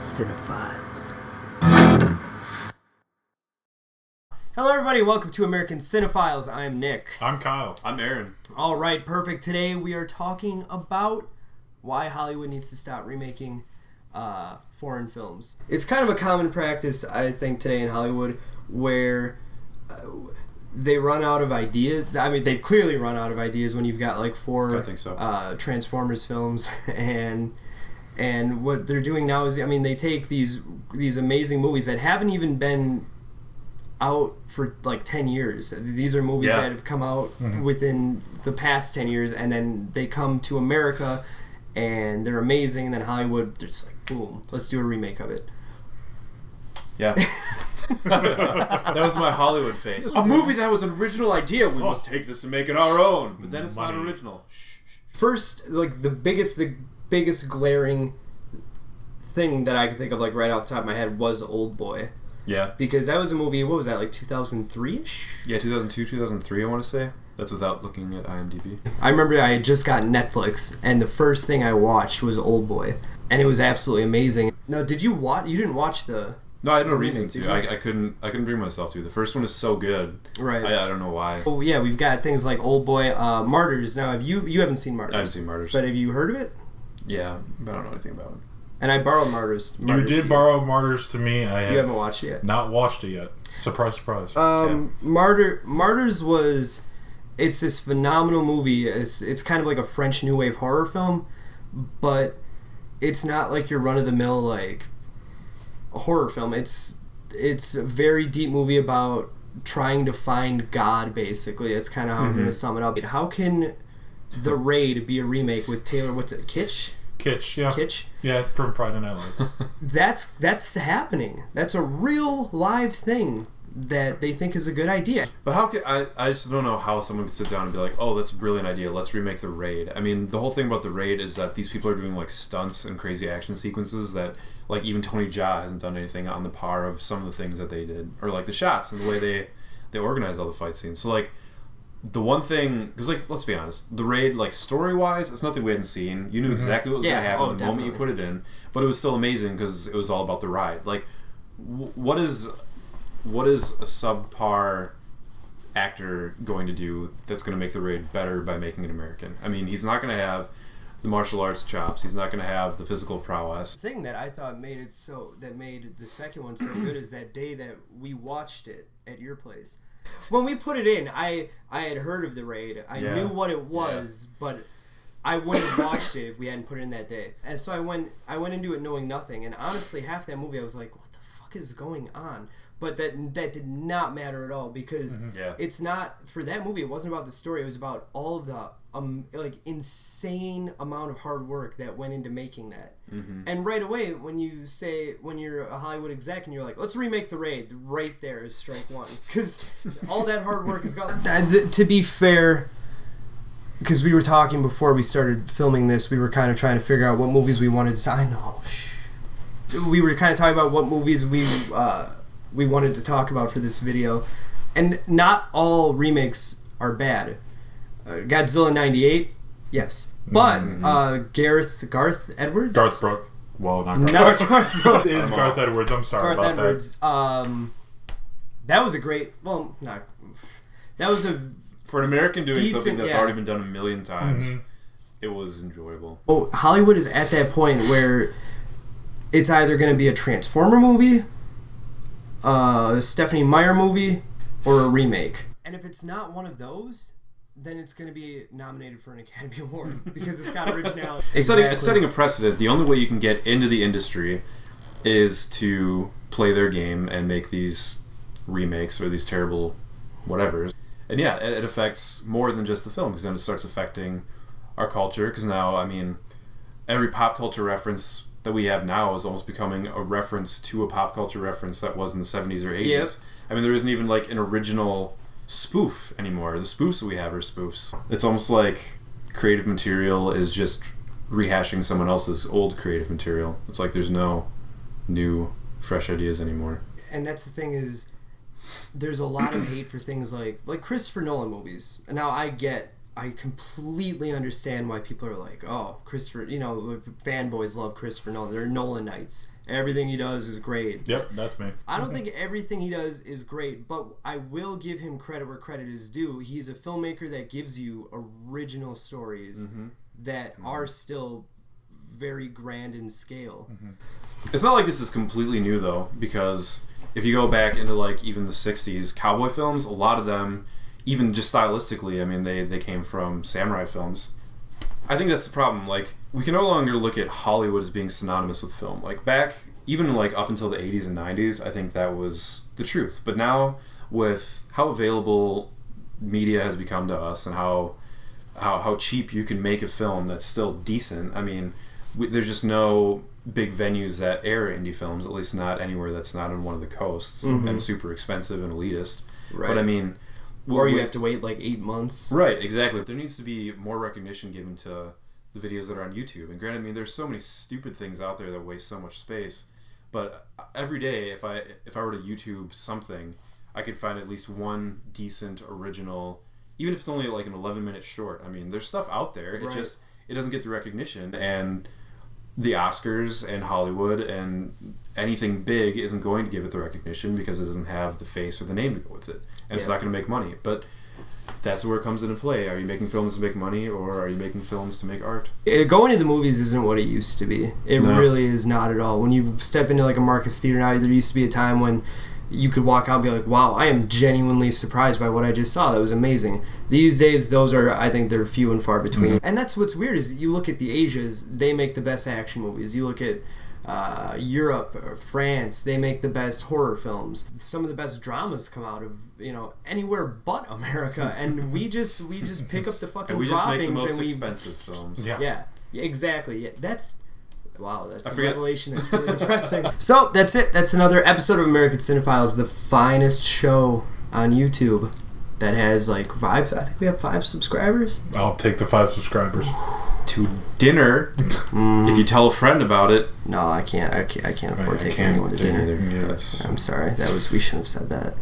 Cinephiles. Hello everybody, welcome to American Cinephiles. I'm Nick. I'm Kyle. I'm Aaron. Alright, perfect. Today we are talking about why Hollywood needs to stop remaking foreign films. It's kind of a common practice, I think, today in Hollywood where they run out of ideas. I mean, they've clearly run out of ideas when you've got like four Transformers films and what they're doing now is, I mean, they take these amazing movies that haven't even been out for like 10 years. These are movies that have come out within the past 10 years, and then they come to America and they're amazing, and then Hollywood, they're just like, boom, let's do a remake of it. Yeah. That was my Hollywood face. A movie that was an original idea, we must take this and make it our own. But then it's not original. First, like the biggest glaring thing that I could think of, like right off the top of my head, was Old Boy. Yeah. Because that was a movie, what was that, like 2003-ish? Yeah, 2002, 2003, I want to say. That's without looking at IMDb. I remember I had just gotten Netflix, and the first thing I watched was Old Boy. And it was absolutely amazing. Now, did you watch... You didn't watch the... No, I had no reason to. I couldn't bring myself to. The first one is so good. Right. I don't know why. Oh, yeah, we've got things like Old Boy, Martyrs. Now, you haven't seen Martyrs. I haven't seen Martyrs. But have you heard of it? Yeah, but I don't know anything about it. And I borrowed Martyrs. You did borrow Martyrs to me. You haven't watched it yet? Not watched it yet. Surprise, surprise. Martyrs was... It's this phenomenal movie. It's kind of like a French New Wave horror film, but it's not like your run-of-the-mill like horror film. It's a very deep movie about trying to find God, basically. It's kind of how I'm going to sum it up. How can The Raid be a remake with Taylor, what's it, Kitsch? Kitsch, yeah. Kitsch? Yeah, from Friday Night Lights. That's happening. That's a real live thing that they think is a good idea. But how could I just don't know how someone could sit down and be like, oh, that's a brilliant idea, let's remake The Raid. I mean, the whole thing about The Raid is that these people are doing like stunts and crazy action sequences that like even Tony Jaa hasn't done anything on the par of some of the things that they did, or like the shots and the way they organize all the fight scenes. So like the one thing, because like let's be honest, The Raid, like story wise, it's nothing we hadn't seen. You knew exactly what was going to happen the moment you put it in, but it was still amazing because it was all about the ride. Like what is a subpar actor going to do that's going to make The Raid better by making it American? I mean, he's not going to have the martial arts chops. He's not going to have the physical prowess. The thing that I thought made the second one so good is that day that we watched it at your place. When we put it in, I had heard of The Raid. I knew what it was, but I wouldn't have watched it if we hadn't put it in that day. And so I went into it knowing nothing. And honestly, half that movie I was like, what the fuck is going on? But that did not matter at all, because it's not, for that movie, it wasn't about the story. It was about all of the like insane amount of hard work that went into making that. And right away, when you're a Hollywood exec and you're like, let's remake The Raid, right there is strike one, because all that hard work is gone. To be fair, because we were talking before we started filming this, we were kind of trying to figure out what movies we wanted to. I know. We were kind of talking about what movies we wanted to talk about for this video, and not all remakes are bad. Godzilla 98, yes, but Garth Edwards? Garth Brooks. Well, not Garth Brooks. It is Garth Edwards. I'm sorry about Edwards. That. That was a great. Well, not. That was a for an American doing something that's already been done a million times. It was enjoyable. Oh, Hollywood is at that point where it's either going to be a Transformer movie, a Stephanie Meyer movie, or a remake. And if it's not one of those, then it's going to be nominated for an Academy Award because it's got originality. It's setting a precedent. The only way you can get into the industry is to play their game and make these remakes or these terrible whatevers. And yeah, it affects more than just the film, because then it starts affecting our culture. Because now, I mean, every pop culture reference that we have now is almost becoming a reference to a pop culture reference that was in the 70s or 80s. Yep. I mean, there isn't even like an original spoof anymore. The spoofs that we have are spoofs. It's almost like creative material is just rehashing someone else's old creative material. It's like there's no new, fresh ideas anymore. And that's the thing, is there's a lot of hate for things like Christopher Nolan movies. And now I get I completely understand why people are like, oh, Christopher, fanboys love Christopher Nolan. They're Nolanites. Everything he does is great. Yep, that's me. I don't think everything he does is great, but I will give him credit where credit is due. He's a filmmaker that gives you original stories that are still very grand in scale. It's not like this is completely new, though, because if you go back into, like, even the 60s, cowboy films, a lot of them, even just stylistically, I mean, they came from samurai films. I think that's the problem. Like, we can no longer look at Hollywood as being synonymous with film. Like, back, even, like, up until the 80s and 90s, I think that was the truth. But now, with how available media has become to us and how cheap you can make a film that's still decent, I mean, there's just no big venues that air indie films, at least not anywhere that's not on one of the coasts, and super expensive and elitist. Right. But, I mean... Or you have to wait like 8 months. Right, exactly. There needs to be more recognition given to the videos that are on YouTube. And granted, I mean, there's so many stupid things out there that waste so much space. But every day, if I were to YouTube something, I could find at least one decent original, even if it's only like an 11-minute short. I mean, there's stuff out there. It just it doesn't get the recognition. And the Oscars and Hollywood and anything big isn't going to give it the recognition because it doesn't have the face or the name to go with it. And it's not going to make money. But that's where it comes into play. Are you making films to make money, or are you making films to make art? Going to the movies isn't what it used to be. It really is not at all. When you step into like a Marcus Theater now, there used to be a time when you could walk out and be like, wow, I am genuinely surprised by what I just saw. That was amazing. These days, I think they're few and far between. And that's what's weird is you look at the Asias, they make the best action movies. You look at Europe or France, they make the best horror films. Some of the best dramas come out of anywhere but America, and we just pick up the fucking and we droppings just make the most and expensive films. Yeah, exactly. Yeah, that's a revelation that's really depressing. So that's it. That's another episode of American Cinephiles, the finest show on YouTube that has like 5. I think we have 5 subscribers. I'll take the 5 subscribers. To dinner, if you tell a friend about it. No, I can't afford taking anyone to dinner. Either. I'm sorry. We shouldn't have said that.